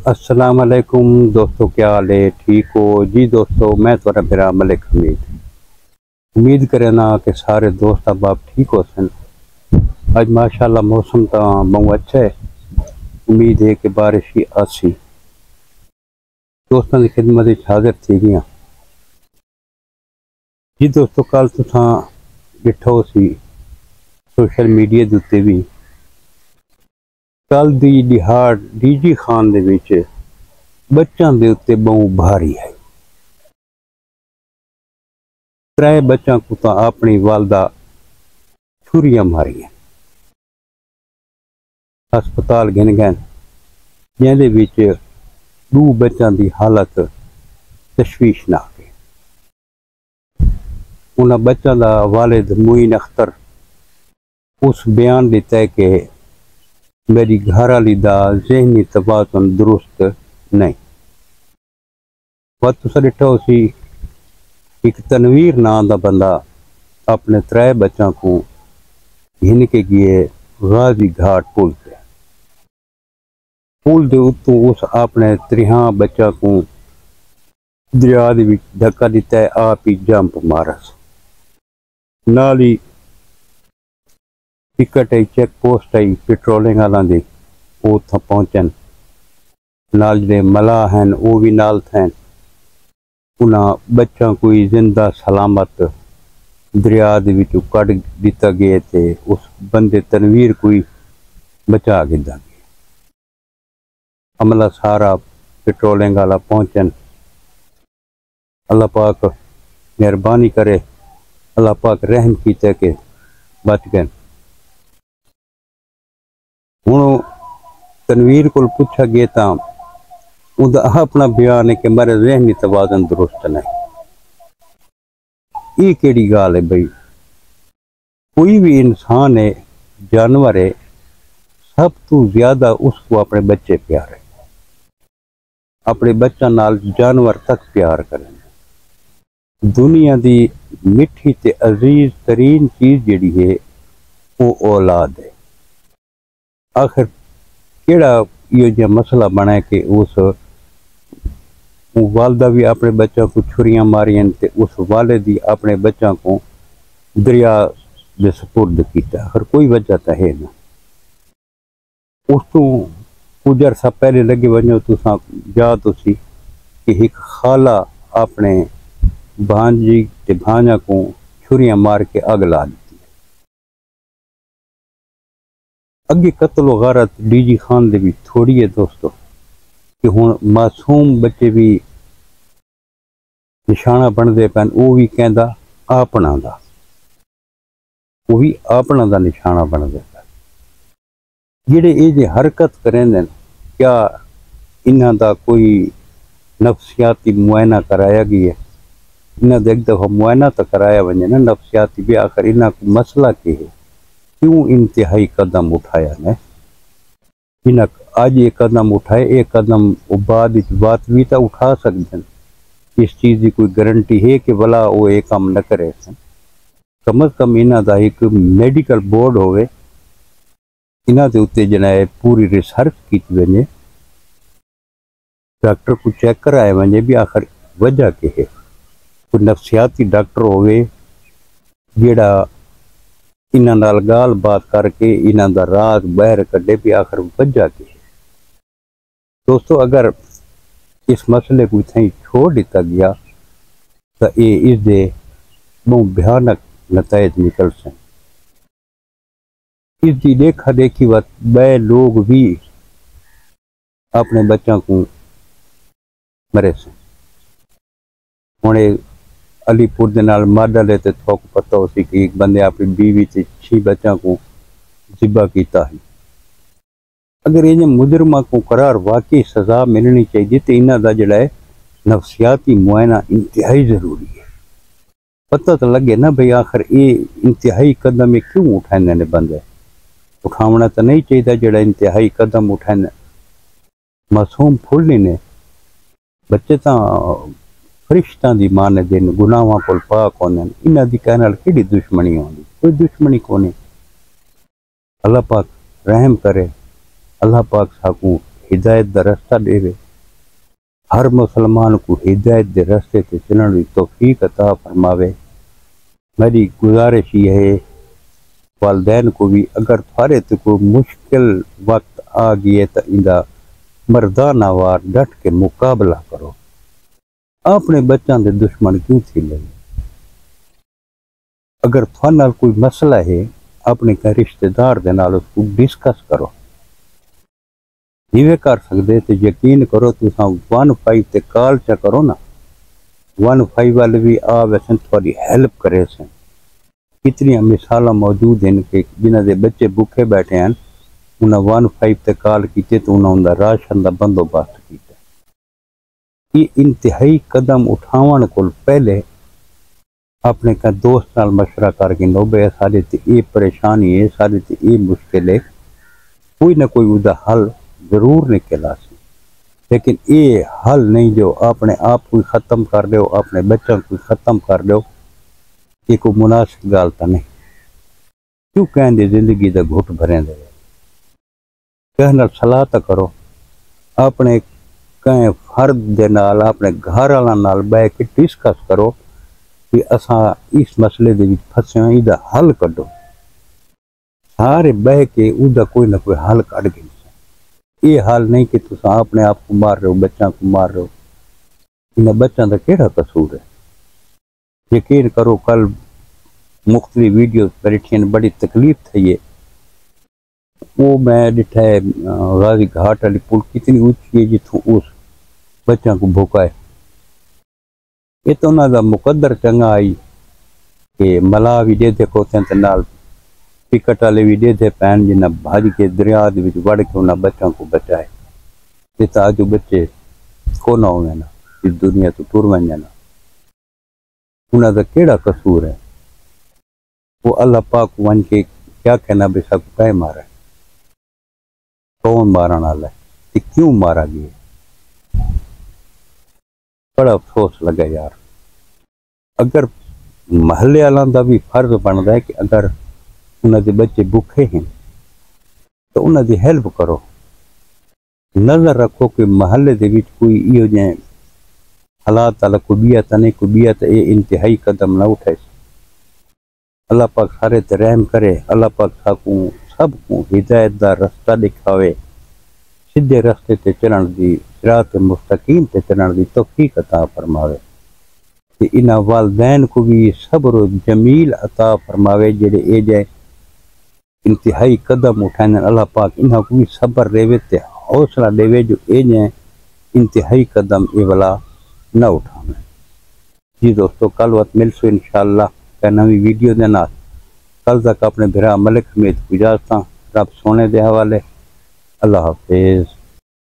अस्सलाम वालेकुम दोस्तों, क्या हाल है? ठीक हो जी दोस्तों? मैं थोड़ा मेरा मलिक हमीद उम्मीद करे ना कि सारे दोस्त अब आप ठीक हो सन। आज माशाल्लाह मौसम तो बहुत अच्छा है। उम्मीद है कि बारिश ही आसी। दोस्तों की खिदमत में हाजिर थी गया जी दोस्तों। कल तुसा डिठो सी सोशल मीडिया के उत्ते भी कल दी दिहाड़ डीजी खान दे विच बच्चों के उत्ते बहुत भारी है। त्रै बच्चों को तो अपनी वालदा छुरियां मारियां, हस्पताल गिन गए, जिंदे विच दो बच्चों की हालत तशवीशनाक है। उन्होंने बच्चों का वालिद मोइन अख्तर उस बयान दिता है कि मेरी घरवाली का जहनी तबादन दुरुस्त नहीं। तुस डिठो सी एक तनवीर नाम का बंदा अपने त्रै बच्चों को घिन के गए गाजी घाट पुल के उत्तों उस अपने 3 बच्चों को दरिया धक्का दिता है, आप ही जंप मारस। नाल ही टिकट आई चेक पोस्ट आई पेट्रोलिंग वालों की, वो उत्थों पहुंचन नाल जो मलाह हैं वो भी नाल थे। उन्होंने बच्चों को जिंदा सलामत दरिया कढ़ दिता गया थे। उस बंदे तनवीर को बचा के दिता गया। अमला सारा पेट्रोलिंग वाला पहुंचन, अल्लाह पाक मेहरबानी करे, अल्लाह पाक रहम किया कि बच गए। हुण तनवीर को पूछा गया तो उनका अपना बयान है कि मेरा जहनी तवाजन दुरुस्त नहीं। ये केड़ी गाल है भाई? कोई भी इंसान है, जानवर है, सब तो ज्यादा उसको अपने बच्चे प्यार है। अपने बच्चों नाल जानवर तक प्यार करें। दुनिया की मिठी ते अजीज तरीन चीज जिहड़ी है वो औलाद है। आखिर केड़ा यो जिहा मसला बना है कि उस वालदा भी अपने बच्चों को छुरियां मारियां ते उस वाले दी अपने बच्चों को दरिया दे सपुर्द किया। हर कोई वजह तो है ना। उस तो कुछ अरसा पहले लगे वजो तुसा याद उसी कि एक खाला अपने भांजी ते भांजा को छुरियां मार के अग ला दी। अगे कत्ल वगारत डीजी खान दे भी थोड़ी है दोस्तों कि हुण मासूम बच्चे भी निशाना बनते पैन। वो भी कहता अपना दा, वो भी अपना दा निशाना बनते पैन। जेडे ये जे हरकत करें क्या इन्हां दा कोई नफ्सियाती मुआयना कराया गया? इन्हां दा एक दफ़ा मुआयना तो कराया वजे ना नफ्सियाती भी। आखिर इन्हां को मसला के है? क्यों इंतहाई कदम उठाया ने? इन्हें आज ये कदम उठाए, एक कदम बाद बात भी तो उठा सकते हैं। इस चीज़ की कोई गारंटी है कि भला वो ये काम न करे? कम अज कम इन्हों का एक मैडिकल बोर्ड होवे, इन्हों के उत्ते जनाए पूरी रिसर्च की वजे, डॉक्टर को चेक कराया वजे भी आखिर वजह के है। कोई नफ्सियाती डॉक्टर होवे जेड़ा इन्हां नाल गाल बात करके इन्हां दा राज बहर कढ़े भी आखिर वजह के है। दोस्तों अगर इस मसले को इतना ही छोड़ दिता गया तो ये इसके बहुत भयानक नतीजे निकल सन। इसकी देखा देखी वत बे लोग भी अपने बच्चों को मरे सन। हुणे अलीपुर के नाल मॉडल है तो थोक पता हो सी कि एक बंदे अपनी बीवी से 6 बच्चों को जिबा किया है। अगर ये मुजरमा को करार वाकई सजा मिलनी चाहिए तो इन्हों का जोड़ा है नफ्सियाती मुआयना इंतहाई जरूरी है। पता तो लगे ना भाई आखिर ये इंतहाई कदम क्यों उठाने ने बंदे? उठावना तो नहीं चाहिए जोड़ा इंतहाई कदम उठाने। मासूम फुल ने बच्चे तो फरिश्तां की मान दिन गुनाहों को पाक होने। इन्हों की कहने कि दुश्मनी आती? कोई दुश्मनी को नहीं। अल्लाह पाक रहम करे, अल्लाह पाक साकू हिदायत का रास्ता देवे, हर मुसलमान को हिदायत के रास्ते से चलने की तौफीक अता फरमावे। मेरी गुजारिश ये है वालदैन को भी, अगर थारे ते कोई मुश्किल वक्त आ गई तो इंदा मर्दाना वार डट के मुकाबला करो। अपने बच्चों के दुश्मन क्यों थी ले? अगर थारे नाल कोई मसला है अपने का रिश्तेदार दे नाल उसको डिस्कस करो। जिवें कर सकते तो यकीन करो, तुसा 15 ते कॉल चा करो ना, 15 वाले भी आ वैसे थोड़ी हेल्प करे सन। कितनी मिसाल मौजूद हैं कि जिन्हों के बच्चे भूखे बैठे हैं, उन्हें 15 ते कॉल की तो उन्होंने राशन का बंदोबस्त किया। ये इंतहाई कदम उठावन को पहले अपने का दोस्त नाल मशवरा करके नो बे सारे ते ये परेशानी है, सारे ते ये मुश्किल है, कोई ना कोई उसका हल जरूर निकला सी। लेकिन ये हल नहीं जो अपने आप को ख़त्म कर दो, अपने बच्चों को ख़त्म कर दो, ये कोई मुनासिब गल तो नहीं। क्यों कहते जिंदगी का घुट भरें दे, कहना सलाह तो करो अपने कहीं फर्द दे नाल, अपने घर वाला नाल बह के डिस्कस करो कि असा इस मसले दे विच फसे हैं, इसका हल कढो। सारे बह के उसका कोई ना कोई हल कढ़ के, ये हाल नहीं कि तुम अपने आप को मार रहे हो, बच्चों को मार रहे हो। इन बच्चों का केड़ा कसूर है? यकीन करो कल मुख्तलिफ वीडियो बैठी, बड़ी तकलीफ थी है। वो मैं डिठा है गाजी घाट वाली पुल कितनी ऊंची है जितों उस बच्चों को भूखा है। ये तो उन्होंने मुकद्दर चंगा आई कि मला भी दे कोते नाल टिकट वाले भी दे पैन जिन्हें भज के दरिया वड़ के उन्होंने बच्चों को बचाए। ये तो आज बच्चे को ना होवे ना, इस दुनिया तो टुर वन जाना। उन्होंने केड़ा कसूर है? वो अल्लाह पाक वन के क्या कहना बेसा को कह मारा, कौन मारन वाला है, क्यों मारा गया? बड़ा अफसोस लगा यार। अगर महल्ले वालों का भी फर्ज बनता है कि अगर उन्होंने बच्चे भूखे हैं तो उन्होंने हेल्प करो। नजर रखो कि महल्ले के विच कोई इहो जें हालात वाला कोई बिया नहीं, कोई बिया तो ये इंतहाई कदम ना उठाए। अल्लाह पाक सारे ते रहम करे। अल्लाह पाक सबको हिदायत का रास्ता दिखावे, सीधे रास्ते ते चलण दी, सिरात मुस्तकीम ते चलण दी तौफीक अता फरमावे। ते इन्हां वालदैन को भी सब्र जमील अता फरमावे जेड़े ए जे इंतहाई कदम उठाने। अल्लाह पाक इन्हां को भी सब्र देवे ते हौसला देवे जो ए जे इंतहाई कदम ए वाला न उठावे। जी दोस्तों, कल वक्त मिलसो इंशाअल्लाह का नवी वीडियो दे नाल। कल तक अपने भरा मलिक हमीद को इजाजत, रब सोने दे हवाले। अल्लाह हाफिज।